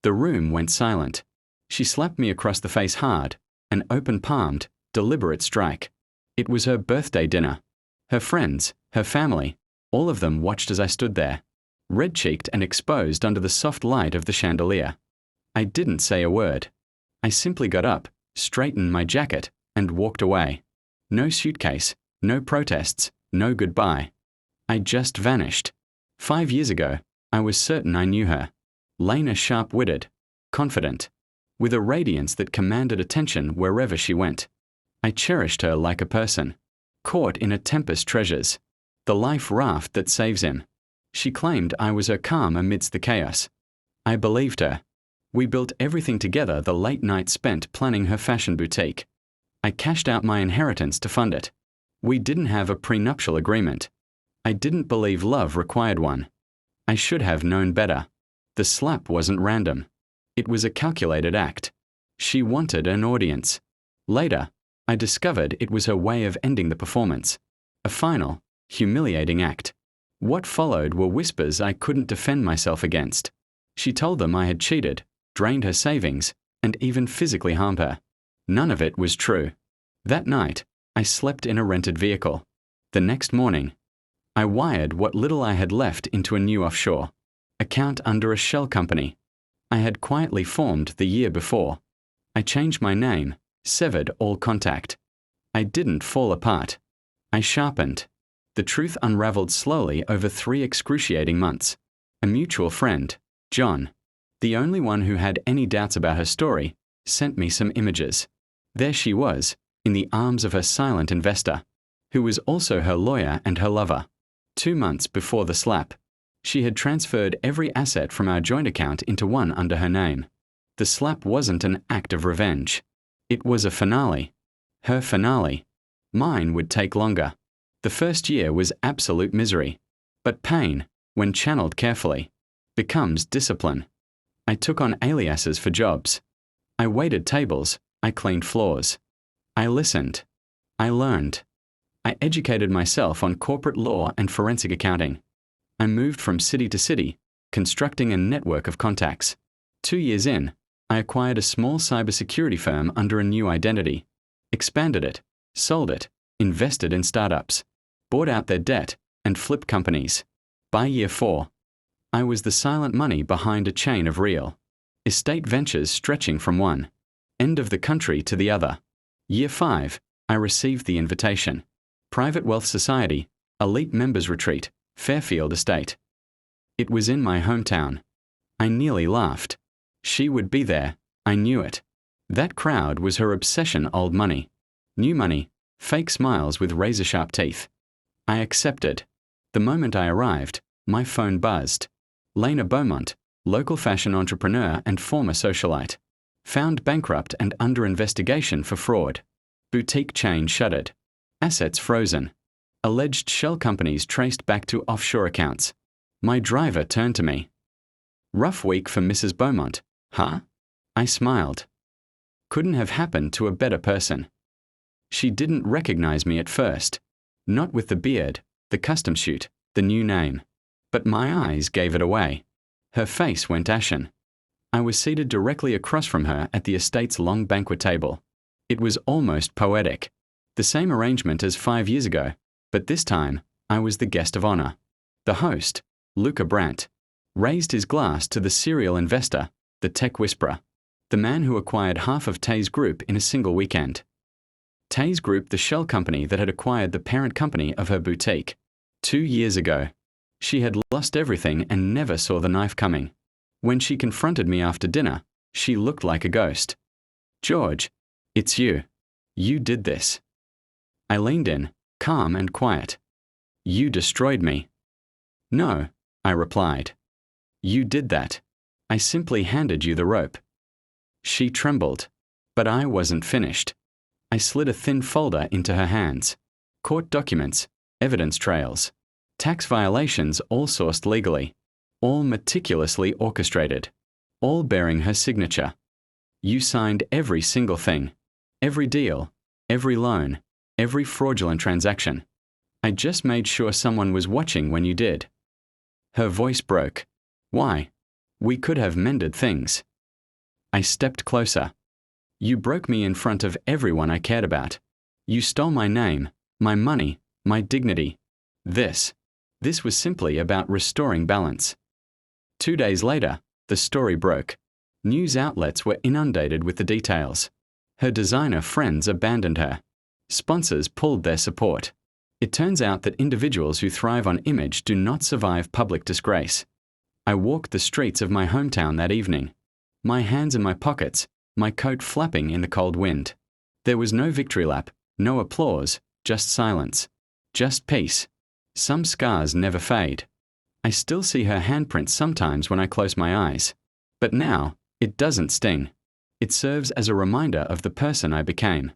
The room went silent. She slapped me across the face hard, an open-palmed, deliberate strike. It was her birthday dinner. Her friends, her family, all of them watched as I stood there, red-cheeked and exposed under the soft light of the chandelier. I didn't say a word. I simply got up, straightened my jacket, and walked away. No suitcase, no protests, no goodbye. I just vanished. 5 years ago, I was certain I knew her. Lena sharp-witted, confident, with a radiance that commanded attention wherever she went. I cherished her like a person, caught in a tempest treasures, the life raft that saves him. She claimed I was her calm amidst the chaos. I believed her. We built everything together, the late night spent planning her fashion boutique. I cashed out my inheritance to fund it. We didn't have a prenuptial agreement. I didn't believe love required one. I should have known better. The slap wasn't random. It was a calculated act. She wanted an audience. Later, I discovered it was her way of ending the performance. A final, humiliating act. What followed were whispers I couldn't defend myself against. She told them I had cheated, drained her savings, and even physically harmed her. None of it was true. That night, I slept in a rented vehicle. The next morning, I wired what little I had left into a new offshore account under a shell company I had quietly formed the year before. I changed my name, severed all contact. I didn't fall apart. I sharpened. The truth unraveled slowly over 3 excruciating months. A mutual friend, John, the only one who had any doubts about her story, sent me some images. There she was, in the arms of her silent investor, who was also her lawyer and her lover. 2 months before the slap, she had transferred every asset from our joint account into one under her name. The slap wasn't an act of revenge. It was a finale. Her finale. Mine would take longer. The first year was absolute misery. But pain, when channeled carefully, becomes discipline. I took on aliases for jobs. I waited tables. I cleaned floors. I listened. I learned. I educated myself on corporate law and forensic accounting. I moved from city to city, constructing a network of contacts. 2 years in, I acquired a small cybersecurity firm under a new identity, expanded it, sold it, invested in startups, bought out their debt, and flipped companies. By year 4, I was the silent money behind a chain of real estate ventures stretching from one end of the country to the other. Year 5, I received the invitation. Private Wealth Society, Elite Members Retreat, Fairfield Estate. It was in my hometown. I nearly laughed. She would be there, I knew it. That crowd was her obsession. Old money. New money, fake smiles with razor-sharp teeth. I accepted. The moment I arrived, my phone buzzed. Lena Beaumont, local fashion entrepreneur and former socialite. Found bankrupt and under investigation for fraud. Boutique chain shuttered. Assets frozen. Alleged shell companies traced back to offshore accounts. My driver turned to me. Rough week for Mrs. Beaumont, huh? I smiled. Couldn't have happened to a better person. She didn't recognize me at first. Not with the beard, the custom suit, the new name. But my eyes gave it away. Her face went ashen. I was seated directly across from her at the estate's long banquet table. It was almost poetic. The same arrangement as 5 years ago, but this time I was the guest of honor. The host, Luca Brandt, raised his glass to the serial investor, the tech whisperer, the man who acquired half of Tay's Group in a single weekend. Tay's Group, the shell company that had acquired the parent company of her boutique. 2 years ago. She had lost everything and never saw the knife coming. When she confronted me after dinner, she looked like a ghost. George, it's you. You did this. I leaned in, calm and quiet. You destroyed me. No, I replied. You did that. I simply handed you the rope. She trembled, but I wasn't finished. I slid a thin folder into her hands. Court documents, evidence trails, tax violations all sourced legally, all meticulously orchestrated, all bearing her signature. You signed every single thing, every deal, every loan, every fraudulent transaction. I just made sure someone was watching when you did. Her voice broke. Why? We could have mended things. I stepped closer. You broke me in front of everyone I cared about. You stole my name, my money, my dignity. This was simply about restoring balance. 2 days later, the story broke. News outlets were inundated with the details. Her designer friends abandoned her. Sponsors pulled their support. It turns out that individuals who thrive on image do not survive public disgrace. I walked the streets of my hometown that evening, my hands in my pockets, my coat flapping in the cold wind. There was no victory lap, no applause, just silence, just peace. Some scars never fade. I still see her handprint sometimes when I close my eyes. But now, it doesn't sting. It serves as a reminder of the person I became.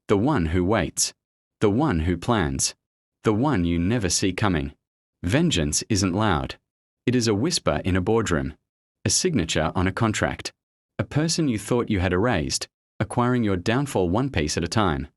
The one who waits. The one who plans. The one you never see coming. Vengeance isn't loud. It is a whisper in a boardroom. A signature on a contract. A person you thought you had erased, acquiring your downfall one piece at a time.